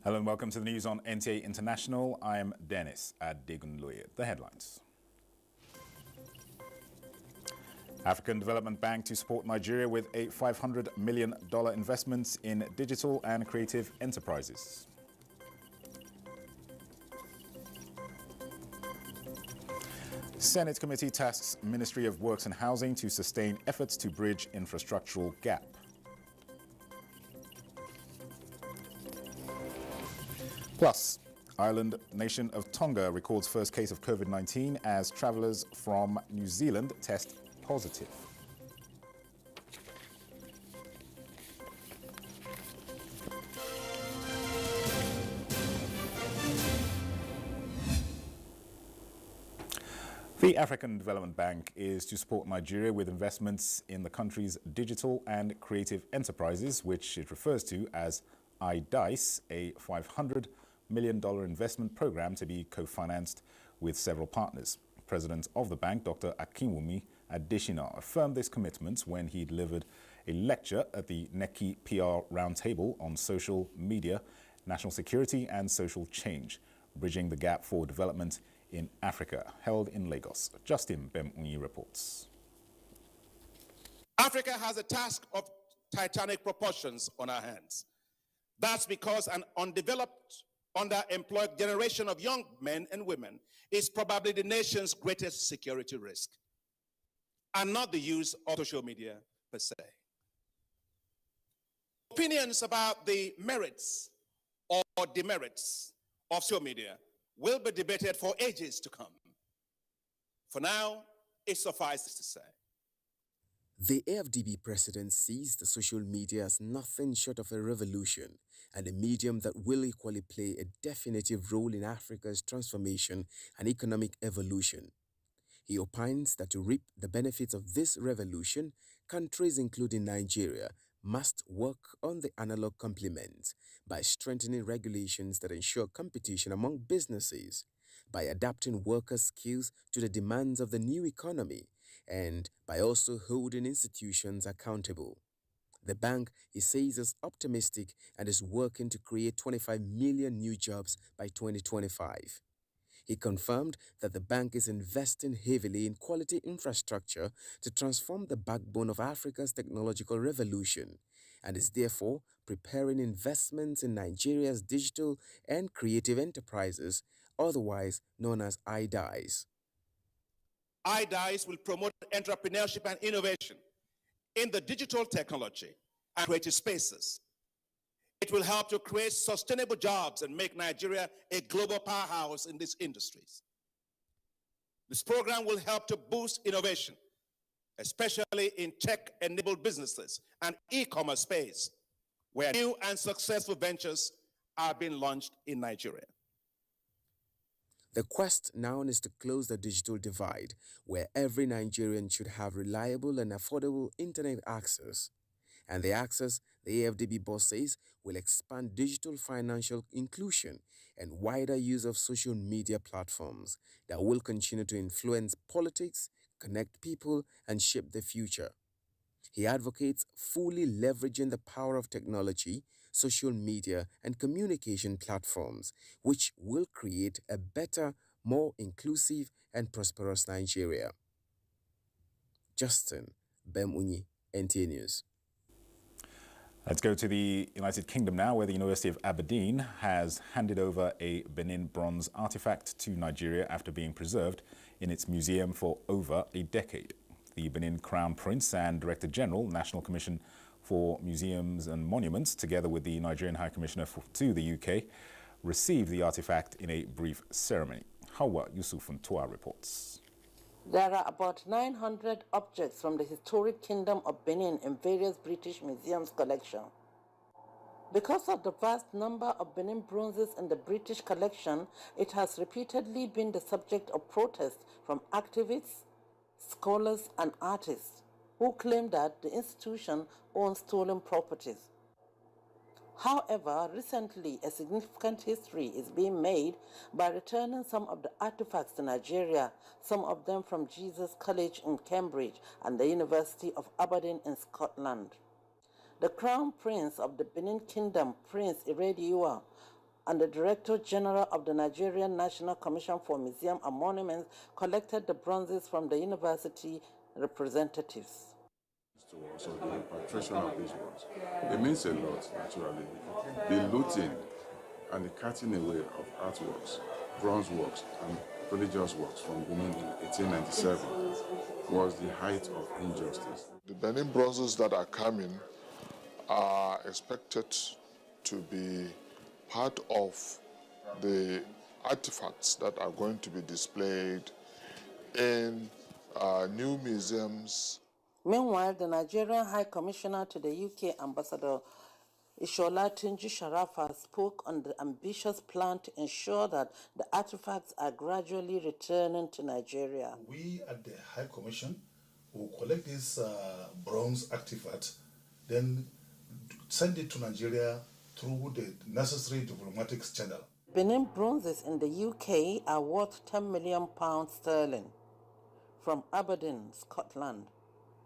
Hello and welcome to the news on NTA International. I'm Dennis Adegunloye. The headlines. African Development Bank to support Nigeria with a $500 million investment in digital and creative enterprises. Senate committee tasks Ministry of Works and Housing to sustain efforts to bridge infrastructural gap. Plus, island nation of Tonga records first case of COVID-19 as travelers from New Zealand test positive. The African Development Bank is to support Nigeria with investments in the country's digital and creative enterprises, which it refers to as iDice, a $500 million investment program to be co-financed with several partners. President of the bank, Dr. Akinwumi Adesina, affirmed this commitment when he delivered a lecture at the NECI PR Roundtable on social media, national security and social change, bridging the gap for development in Africa, held in Lagos. Justin Bemunyi reports. Africa has a task of titanic proportions on our hands. That's because an undeveloped, underemployed generation of young men and women is probably the nation's greatest security risk, and not the use of social media per se. Opinions about the merits or demerits of social media will be debated for ages to come. For now, it suffices to say. The AFDB president sees the social media as nothing short of a revolution and a medium that will equally play a definitive role in Africa's transformation and economic evolution. He opines that to reap the benefits of this revolution, countries including Nigeria must work on the analog complement by strengthening regulations that ensure competition among businesses, by adapting workers' skills to the demands of the new economy, and by also holding institutions accountable. The bank, he says, is optimistic and is working to create 25 million new jobs by 2025. He confirmed that the bank is investing heavily in quality infrastructure to transform the backbone of Africa's technological revolution and is therefore preparing investments in Nigeria's digital and creative enterprises, otherwise known as iDice. iDice will promote entrepreneurship and innovation in the digital technology and creative spaces. It will help to create sustainable jobs and make Nigeria a global powerhouse in these industries. This program will help to boost innovation, especially in tech-enabled businesses and e-commerce space, where new and successful ventures are being launched in Nigeria. The quest now is to close the digital divide, where every Nigerian should have reliable and affordable internet access. And the access, the AFDB boss says, will expand digital financial inclusion and wider use of social media platforms that will continue to influence politics, connect people, and shape the future. He advocates fully leveraging the power of technology, social media, and communication platforms, which will create a better, more inclusive, and prosperous Nigeria. Justin Bemunyi, NTA News. Let's go to the United Kingdom now, where the University of Aberdeen has handed over a Benin bronze artifact to Nigeria after being preserved in its museum for over a decade. The Benin Crown Prince and Director General, National Commission for Museums and Monuments, together with the Nigerian High Commissioner to the UK, received the artifact in a brief ceremony. Hawa Yusufuntua reports. There are about 900 objects from the historic Kingdom of Benin in various British museums' collection. Because of the vast number of Benin bronzes in the British collection, it has repeatedly been the subject of protest from activists, scholars, and artists who claim that the institution owns stolen properties. However, recently a significant history is being made by returning some of the artifacts to Nigeria, some of them from Jesus College in Cambridge and the University of Aberdeen in Scotland. The Crown Prince of the Benin Kingdom, Prince Irediua, and the Director General of the Nigerian National Commission for Museum and Monuments collected the bronzes from the university representatives. To also the repatriation of these ones. It means a lot, naturally. The looting and the cutting away of artworks, bronze works, and religious works from Benin in 1897 was the height of injustice. The Benin bronzes that are coming are expected to be part of the artifacts that are going to be displayed in new museums. Meanwhile, the Nigerian High Commissioner to the UK, Ambassador Ishola Tunji Sharafa, spoke on the ambitious plan to ensure that the artifacts are gradually returning to Nigeria. We at the High Commission will collect these bronze artifacts, then send it to Nigeria through the necessary diplomatic channel. Benin bronzes in the UK are worth £10 million sterling. From Aberdeen, Scotland,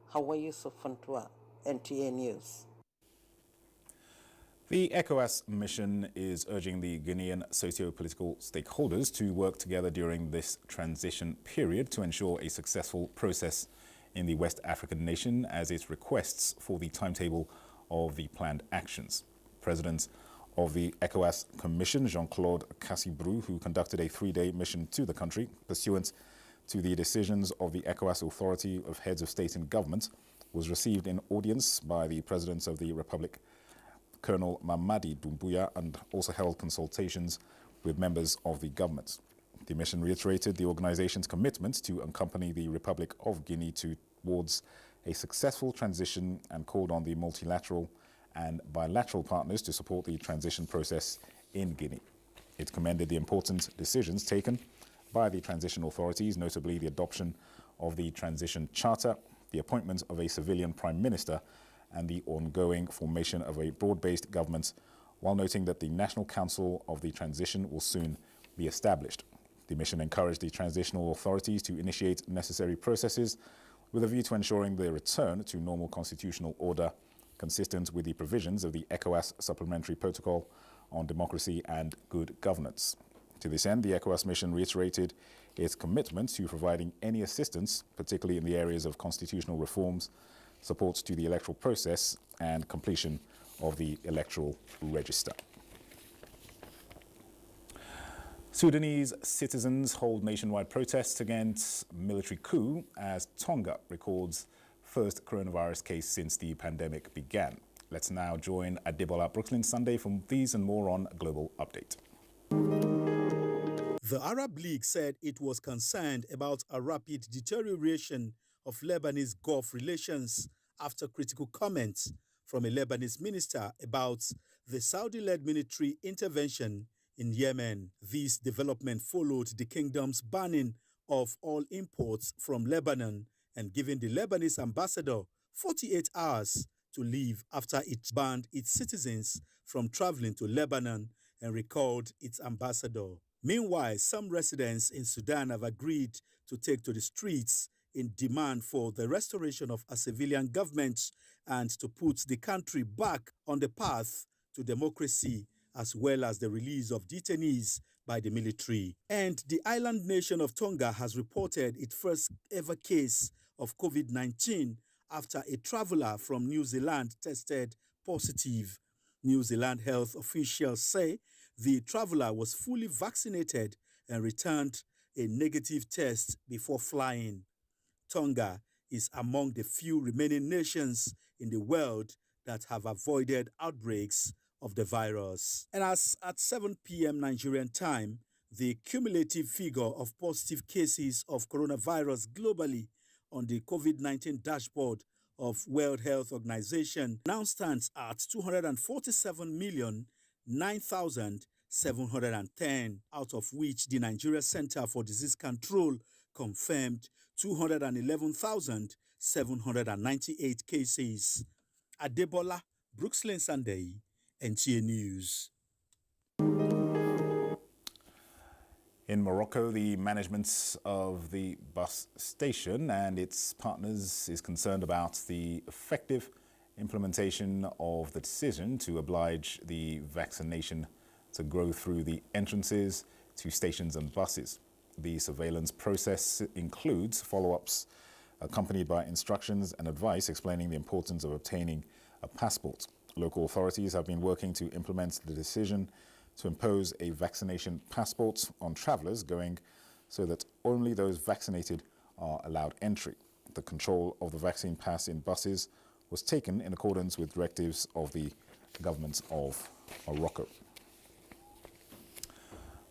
Hawaii Sofuntua, NTA News. The ECOWAS mission is urging the Guinean socio-political stakeholders to work together during this transition period to ensure a successful process in the West African nation as it requests for the timetable of the planned actions. President of the ECOWAS Commission, Jean-Claude Cassibrou, who conducted a 3-day mission to the country, pursuant to the decisions of the ECOWAS Authority of Heads of State and Government, was received in audience by the President of the Republic, Colonel Mamadi Doumbouya, and also held consultations with members of the government. The mission reiterated the organization's commitment to accompany the Republic of Guinea towards a successful transition and called on the multilateral and bilateral partners to support the transition process in Guinea. It commended the important decisions taken by the transition authorities, notably the adoption of the transition charter, the appointment of a civilian prime minister, and the ongoing formation of a broad-based government, while noting that the National Council of the Transition will soon be established. The mission encouraged the transitional authorities to initiate necessary processes with a view to ensuring the return to normal constitutional order, consistent with the provisions of the ECOWAS Supplementary Protocol on Democracy and Good Governance. To this end, the ECOWAS mission reiterated its commitment to providing any assistance, particularly in the areas of constitutional reforms, support to the electoral process, and completion of the electoral register. Sudanese citizens hold nationwide protests against military coup as Tonga records first coronavirus case since the pandemic began. Let's now join Adebola Brooklyn Sunday for these and more on Global Update. The Arab League said it was concerned about a rapid deterioration of Lebanese Gulf relations after critical comments from a Lebanese minister about the Saudi-led military intervention in Yemen. This development followed the kingdom's banning of all imports from Lebanon and giving the Lebanese ambassador 48 hours to leave after it banned its citizens from traveling to Lebanon and recalled its ambassador. Meanwhile, some residents in Sudan have agreed to take to the streets in demand for the restoration of a civilian government and to put the country back on the path to democracy, as well as the release of detainees by the military. And the island nation of Tonga has reported its first ever case of COVID-19 after a traveler from New Zealand tested positive. New Zealand health officials say the traveler was fully vaccinated and returned a negative test before flying. Tonga is among the few remaining nations in the world that have avoided outbreaks of the virus. And as at 7 p.m. Nigerian time, the cumulative figure of positive cases of coronavirus globally on the COVID-19 dashboard of World Health Organization now stands at 247,009,710, out of which the Nigeria Center for Disease Control confirmed 211,798 cases. Adebola Brooklyn Sunday, NTA News. In Morocco, the management of the bus station and its partners is concerned about the effective implementation of the decision to oblige the vaccination to grow through the entrances to stations and buses. The surveillance process includes follow-ups accompanied by instructions and advice explaining the importance of obtaining a passport. Local authorities have been working to implement the decision to impose a vaccination passport on travellers going so that only those vaccinated are allowed entry. The control of the vaccine pass in buses was taken in accordance with directives of the government of Morocco.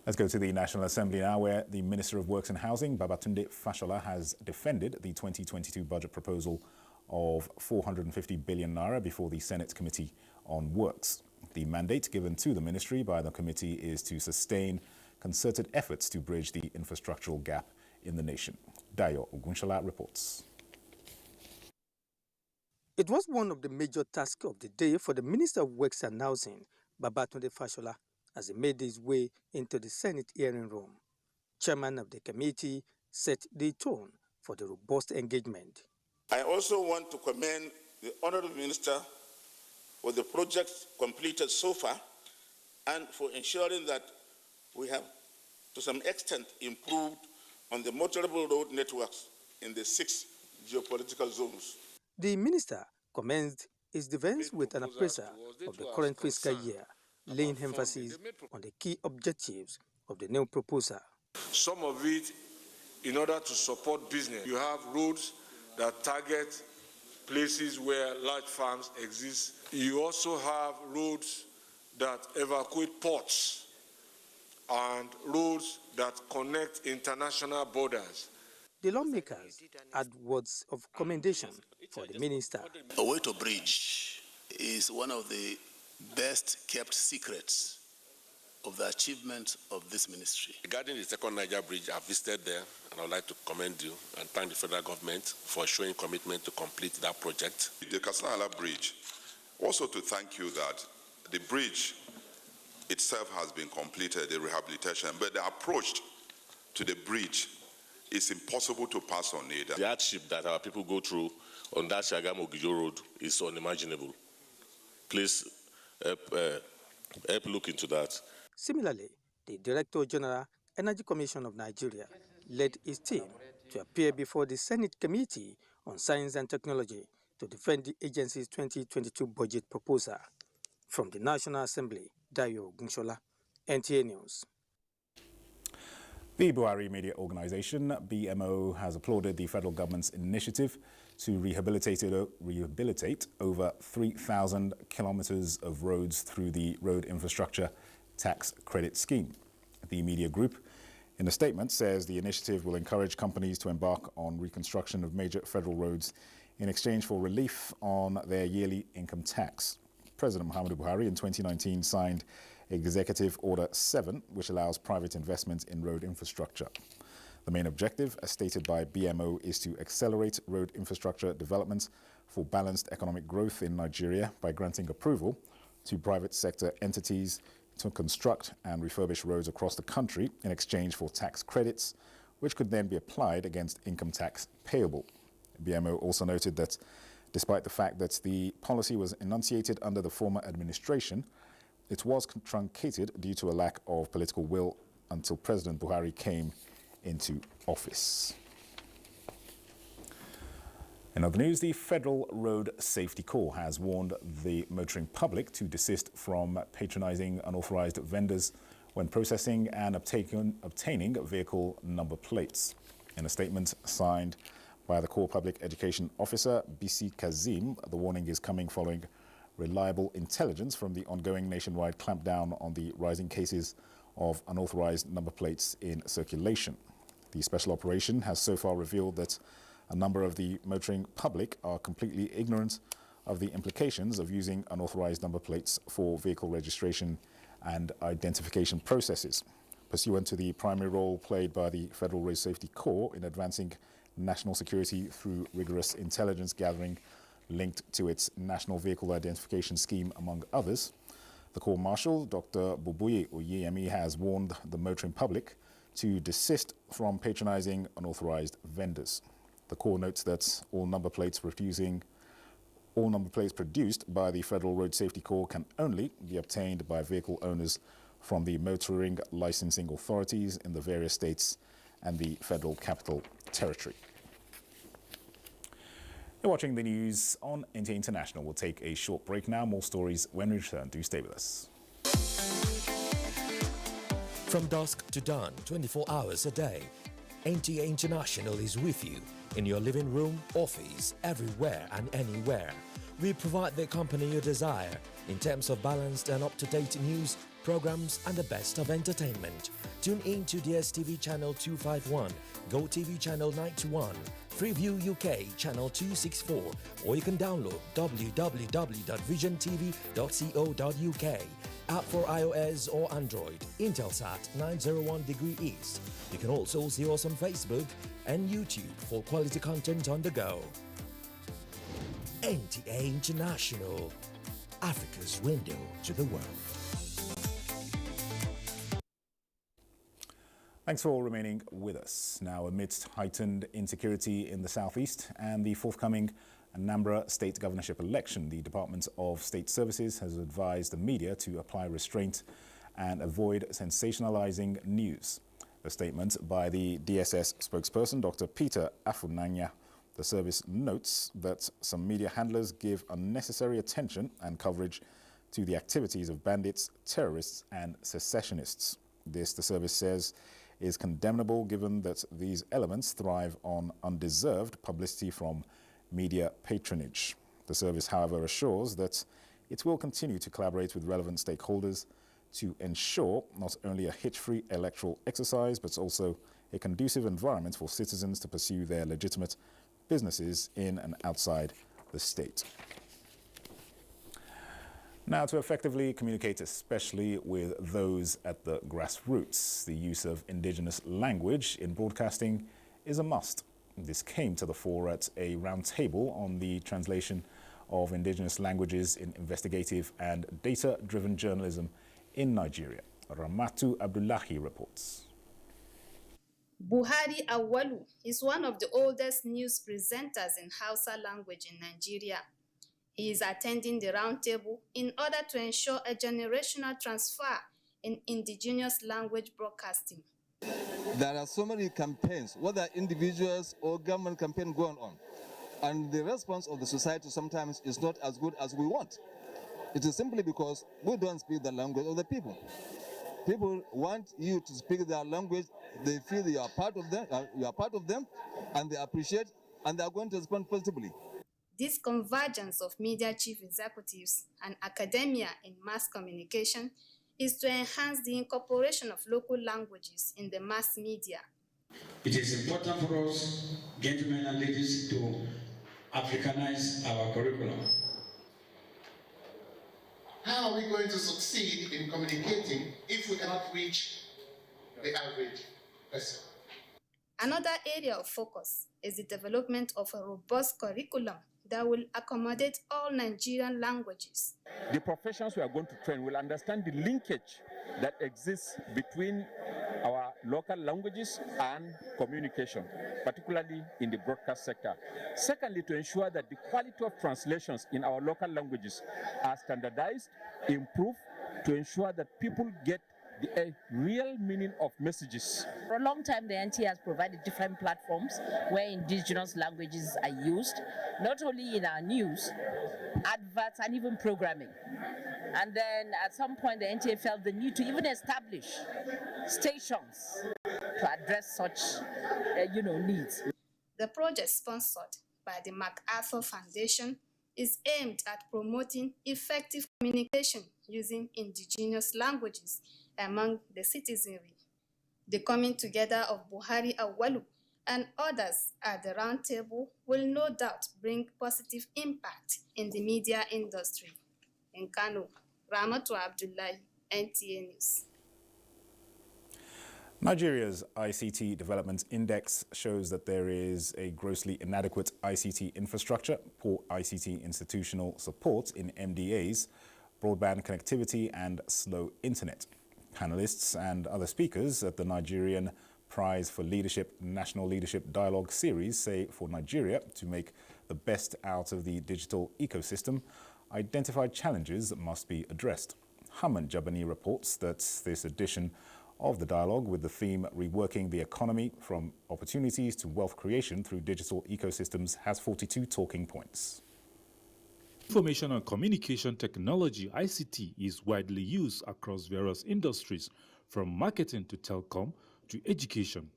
Let's go to the National Assembly now, where the Minister of Works and Housing, Babatunde Fashola, has defended the 2022 budget proposal of 450 billion naira before the Senate Committee on Works. The mandate given to the ministry by the committee is to sustain concerted efforts to bridge the infrastructural gap in the nation. Dayo Ogunshola reports. It was one of the major tasks of the day for the Minister of Works and Housing, Babatunde Fashola, as he made his way into the Senate hearing room. Chairman of the committee set the tone for the robust engagement. I also want to commend the Honourable Minister for the projects completed so far and for ensuring that we have, to some extent, improved on the motorable road networks in the 6 geopolitical zones. The minister commenced his defense with an appraiser of the current fiscal year, laying emphasis on the key objectives of the new proposal. Some of it, in order to support business, you have roads that target places where large farms exist. You also have roads that evacuate ports and roads that connect international borders. The lawmakers had words of commendation for the minister. Oweto Bridge is one of the best kept secrets of the achievement of this ministry. Regarding the second Niger Bridge, I visited there and I would like to commend you and thank the federal government for showing commitment to complete that project. The Kasala Bridge, also to thank you that the bridge itself has been completed, the rehabilitation, but the approach to the bridge is impossible to pass on it. The hardship that our people go through on that Shagamu-Gijo road is unimaginable. Please help look into that. Similarly, the Director General, Energy Commission of Nigeria, led his team to appear before the Senate Committee on Science and Technology to defend the agency's 2022 budget proposal. From the National Assembly, Dayo Ogunshola, NTA News. The Buhari Media Organization, BMO, has applauded the federal government's initiative to rehabilitate over 3,000 kilometers of roads through the Road Infrastructure Tax Credit Scheme. The media group, in a statement, says the initiative will encourage companies to embark on reconstruction of major federal roads in exchange for relief on their yearly income tax. President Muhammadu Buhari in 2019 signed Executive Order 7, which allows private investment in road infrastructure. The main objective, as stated by BMO, is to accelerate road infrastructure development for balanced economic growth in Nigeria by granting approval to private sector entities to construct and refurbish roads across the country in exchange for tax credits, which could then be applied against income tax payable. BMO also noted that despite the fact that the policy was enunciated under the former administration, it was truncated due to a lack of political will until President Buhari came into office. In other news, the Federal Road Safety Corps has warned the motoring public to desist from patronizing unauthorized vendors when processing and obtaining vehicle number plates. In a statement signed by the Corps Public Education Officer, BC Kazim, the warning is coming following reliable intelligence from the ongoing nationwide clampdown on the rising cases of unauthorized number plates in circulation. The special operation has so far revealed that a number of the motoring public are completely ignorant of the implications of using unauthorized number plates for vehicle registration and identification processes. Pursuant to the primary role played by the Federal Road Safety Corps in advancing national security through rigorous intelligence gathering linked to its National Vehicle Identification Scheme, among others, the Corps Marshal, Dr. Bubuye Oyeyemi, has warned the motoring public to desist from patronizing unauthorized vendors. The Corps notes that all number plates produced by the Federal Road Safety Corps can only be obtained by vehicle owners from the motoring licensing authorities in the various states and the Federal Capital Territory. You're watching the news on NTA International. We'll take a short break now. More stories when we return. Do stay with us. From dusk to dawn, 24 hours a day, NTA International is with you in your living room, office, everywhere and anywhere. We provide the company you desire in terms of balanced and up-to-date news, programs and the best of entertainment. Tune in to DSTV channel 251, GoTV channel 91, Freeview UK channel 264, or you can download www.visiontv.co.uk. App for iOS or Android, Intelsat 901 degree east. You can also see us on Facebook and YouTube for quality content on the go. NTA International, Africa's window to the world. Thanks for remaining with us. Now, amidst heightened insecurity in the southeast and the forthcoming Anambra state governorship election, the Department of State Services has advised the media to apply restraint and avoid sensationalizing news. A statement by the DSS spokesperson, Dr. Peter Afunanya. The service notes that some media handlers give unnecessary attention and coverage to the activities of bandits, terrorists and secessionists. This, the service says, is condemnable given that these elements thrive on undeserved publicity from media patronage. The service, however, assures that it will continue to collaborate with relevant stakeholders to ensure not only a hitch-free electoral exercise, but also a conducive environment for citizens to pursue their legitimate businesses in and outside the state. Now, to effectively communicate, especially with those at the grassroots, the use of indigenous language in broadcasting is a must. This came to the fore at a roundtable on the translation of indigenous languages in investigative and data-driven journalism in Nigeria. Ramatu Abdullahi reports. Buhari Awalu is one of the oldest news presenters in Hausa language in Nigeria. He is attending the roundtable in order to ensure a generational transfer in indigenous language broadcasting. There are so many campaigns, whether individuals or government campaign going on, and the response of the society sometimes is not as good as we want. It is simply because we don't speak the language of the people. People want you to speak their language. They feel you are part of them, and they appreciate, and they are going to respond positively. This convergence of media chief executives and academia in mass communication is to enhance the incorporation of local languages in the mass media. It is important for us, gentlemen and ladies, to Africanize our curriculum. How are we going to succeed in communicating if we cannot reach the average person? Another area of focus is the development of a robust curriculum that will accommodate all Nigerian languages. The professionals we are going to train will understand the linkage that exists between our local languages and communication, particularly in the broadcast sector. Secondly, to ensure that the quality of translations in our local languages are standardized, improved, to ensure that people get the real meaning of messages. For a long time, the NTA has provided different platforms where indigenous languages are used, not only in our news, adverts, and even programming. And then at some point, the NTA felt the need to even establish stations to address such, needs. The project, sponsored by the MacArthur Foundation, is aimed at promoting effective communication using indigenous languages among the citizenry. The coming together of Buhari Awalu and others at the roundtable will no doubt bring positive impact in the media industry. In Kano, Ramatu Abdullahi, NTA News. Nigeria's ICT Development Index shows that there is a grossly inadequate ICT infrastructure, poor ICT institutional support in MDAs, broadband connectivity and slow internet. Panelists and other speakers at the Nigerian Prize for Leadership National Leadership Dialogue Series say for Nigeria to make the best out of the digital ecosystem, identified challenges must be addressed. Haman Jabani reports that this edition of the dialogue with the theme Reworking the Economy from Opportunities to Wealth Creation through Digital Ecosystems has 42 talking points. Information and communication technology, ICT, is widely used across various industries, from marketing to telecom to education.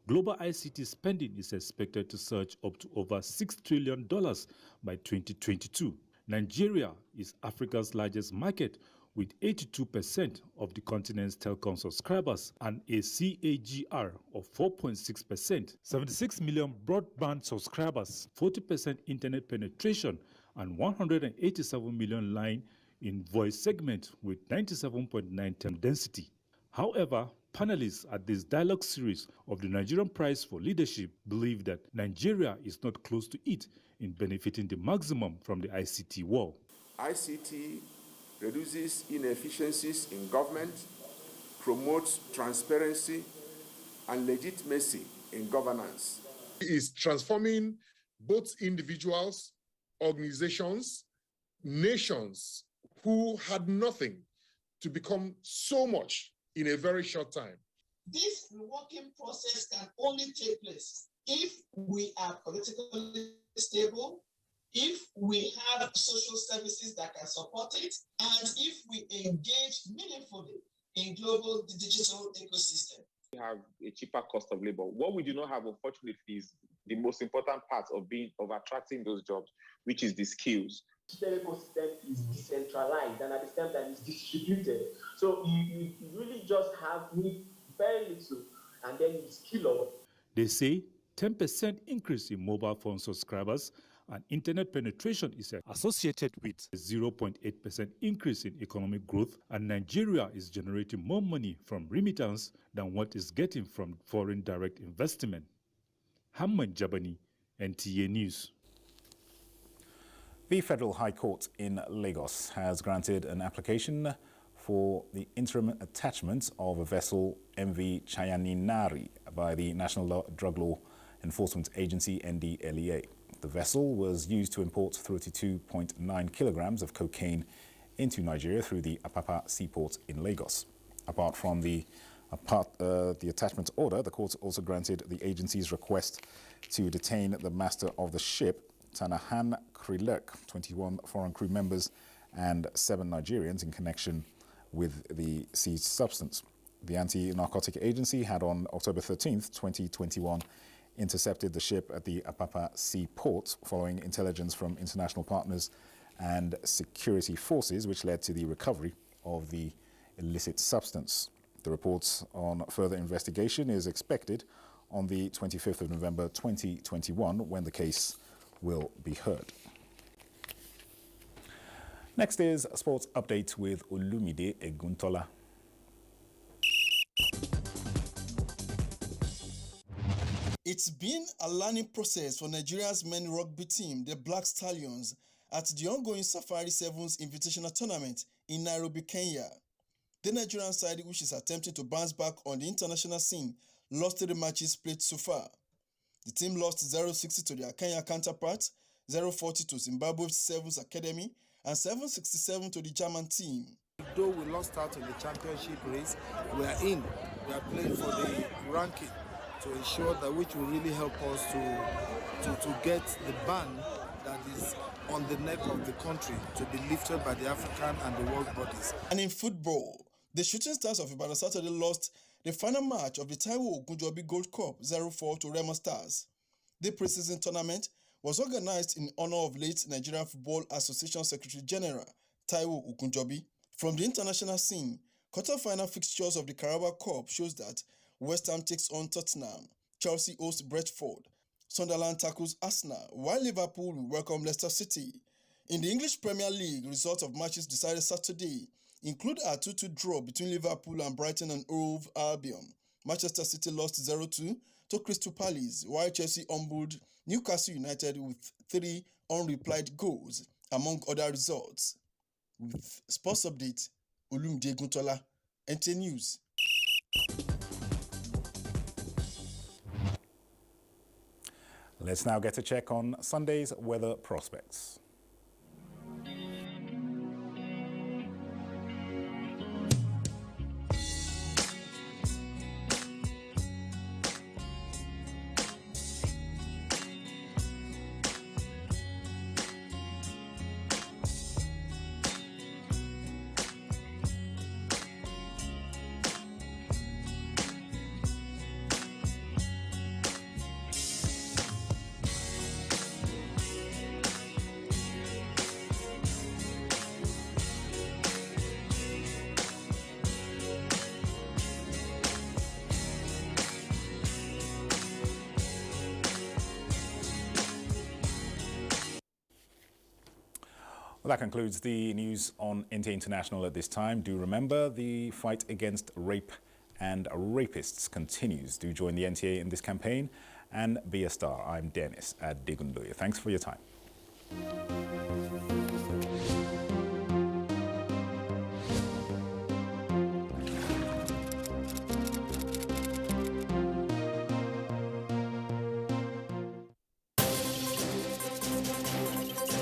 Global ICT spending is expected to surge up to over $6 trillion by 2022. Nigeria is Africa's largest market, with 82% of the continent's telecom subscribers and a CAGR of 4.6%, 76 million broadband subscribers, 40% internet penetration, and 187 million line in voice segment with 97.9 term density. However, panelists at this dialogue series of the Nigerian Prize for Leadership believe that Nigeria is not close to it in benefiting the maximum from the ICT war. ICT reduces inefficiencies in government, promotes transparency and legitimacy in governance. It is transforming both individuals, organizations, nations who had nothing to become so much in a very short time. This reworking process can only take place if we are politically stable, if we have social services that can support it, and if we engage meaningfully in global digital ecosystem. We have a cheaper cost of labor. What we do not have, unfortunately, is the most important part of attracting those jobs, which is the skills. The ecosystem is decentralized and at the same time is distributed. So you really just need very little and then you skill up. They say 10% increase in mobile phone subscribers and internet penetration is associated with a 0.8% increase in economic growth, and Nigeria is generating more money from remittance than what is getting from foreign direct investment. Haman Jabani, NTA News. The Federal High Court in Lagos has granted an application for the interim attachment of a vessel MV Chayaninari by the National Drug Law Enforcement Agency NDLEA. The vessel was used to import 32.9 kilograms of cocaine into Nigeria through the Apapa seaport in Lagos. Apart from the attachment order, the court also granted the agency's request to detain the master of the ship, Tanahan Krilek, 21 foreign crew members and 7 Nigerians in connection with the seized substance. The anti-narcotic agency had on October 13th, 2021, intercepted the ship at the Apapa seaport following intelligence from international partners and security forces, which led to the recovery of the illicit substance. The report on further investigation is expected on the 25th of November 2021, when the case will be heard. Next is a sports update with Olumide Eguntola. It's been a learning process for Nigeria's men rugby team, the Black Stallions, at the ongoing Safari Sevens Invitational Tournament in Nairobi, Kenya. The Nigerian side, which is attempting to bounce back on the international scene, lost 3 matches played so far. The team lost 0-60 to their Kenya counterparts, 0-40 to Zimbabwe Sevens Academy, and 7-67 to the German team. Though we lost out in the championship race, we are in. We are playing for the ranking to ensure that which will really help us to get the ban that is on the neck of the country to be lifted by the African and the world bodies. And in football, the Shooting Stars of Ibadan Saturday lost the final match of the Taiwo Ogunjobi Gold Cup 0-4 to Remo Stars. The preseason tournament was organized in honor of late Nigerian Football Association Secretary General Taiwo Ogunjobi. From the international scene, quarter-final fixtures of the Carabao Cup shows that West Ham takes on Tottenham, Chelsea hosts Brentford, Sunderland tackles Arsenal, while Liverpool will welcome Leicester City. In the English Premier League, results of matches decided Saturday include a 2-2 draw between Liverpool and Brighton and Hove Albion. Manchester City lost 0-2 to Crystal Palace, while Chelsea humbled Newcastle United with 3 unreplied goals, among other results. With Sports Update, Olumide Eguntola, NTA News. Let's now get a check on Sunday's weather prospects. Well, that concludes the news on NTA International at this time. Do remember, the fight against rape and rapists continues. Do join the NTA in this campaign and be a star. I'm Dennis at Digundoye. Thanks for your time.